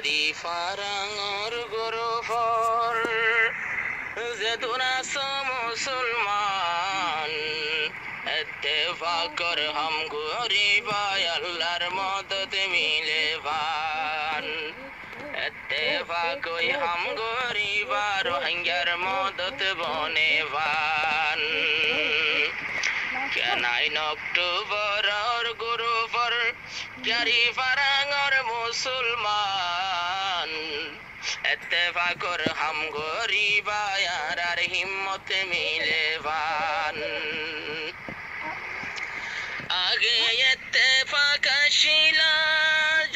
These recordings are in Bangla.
Kyari farangor guru for Zeduna so Musulman Ettefaq kar hum gariba Allar madad milevan Ettefaq koi hum gariba Rohingyar madad bonevan 9 October और गुरु पर प्यारी फरंग और मुसलमान इत्तेफाक और हम गरीबा यार हिम्मत मिलेवान आगे इत्तेफाक शिला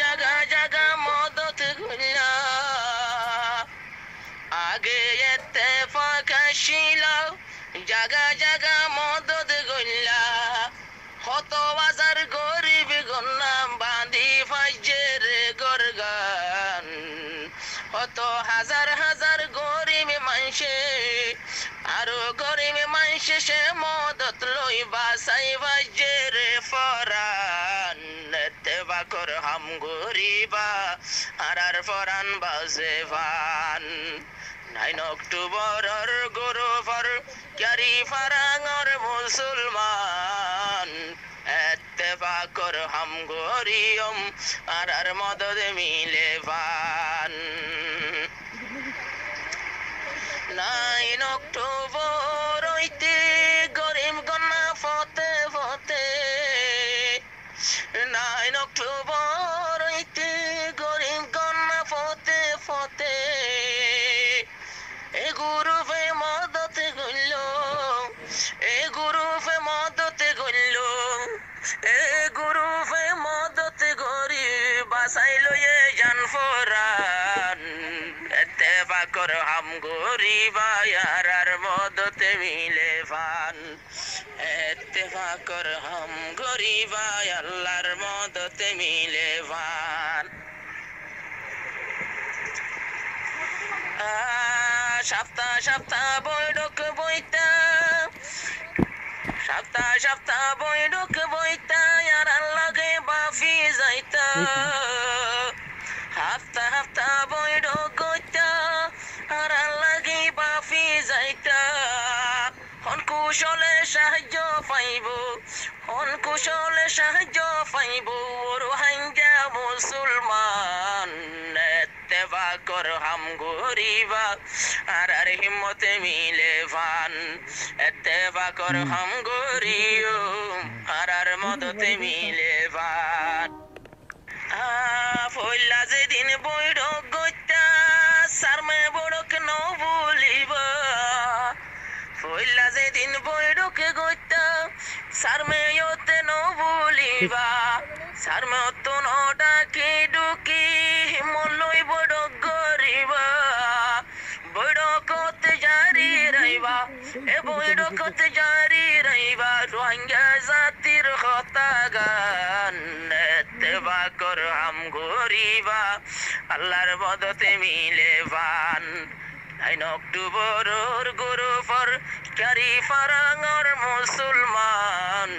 जगह जगह मदद गुल्ला आगे इत्तेफाक शिला जगह जगह मदद गुल्ला হতো বাজার গরিব গন্নাম বাঁধি ফাইজের গরগান হতো হাজার হাজার গরিব মানসে আরো গরিব মানসে সে মদত লই বাসাই ফাইজের ফরান তেবাকর হাম গরিবা আর ফরান বাজে ফান 9 October और गुरु पर क्यारी फरंग और मुसलमान इत्तेफाक और हम गोरियम আর মদদ মিলেবান 9 October হইতে গরিব গন্না ফতে ফতে 9 October হইতে গরিব গন্না ফতে ফতে এ গুরু ফে মদত গইলো এ গুরু ফে মদত গইলো এ গুরু ফে মদত গরি বাসাইলো এ জান ফরান ইত্তেফাক কর হাম গরিবা ইয়ার আর মদত মিলেবান ইত্তেফাক কর হাম গরিবা আল্লাহর মদত মিলেবান সপ্তাহ সপ্তাহ বৈঠক বইতা সপ্তাহ সপ্তাহ বৈঠক বইতা আর আল্লাহকে বাফি যাইতা হপ্তা হপ্তা বৈঠক বইতা আর আল্লাহকে বাফি যাইতা হন কুশলে সাহায্য পাইব হন কুশলে সাহায্য পাইব রোহিঙ্গা মুসলমান इत्तेफाक और हम गरीबा আর হিম্মত মিলেবান ইত্তেফাক और हम গরিয়ম আর মদত মিলেবান ফইলা যেদিন বৈঠক গইতা সারমে বড়ক ন বলিবা ফইলা যেদিন বৈঠক গইতা সারমে ইতে ন বলিবা সারমে তো ন ডাকি ডুকি মলই বড়ক গরিবা বড়কত জারি রইবা এ বড়কত জারি রইবা রোহিঙ্গা জাতির কথা গান ইত্তেফাক কর হাম গরিবা আল্লাহর মদতে মিলেবান 9 October और गुरु पर क्यारी फरंग और मुसलमान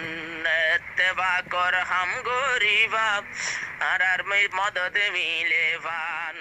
इत्तेफाक और हम गरीबा আর মদত মিলেবান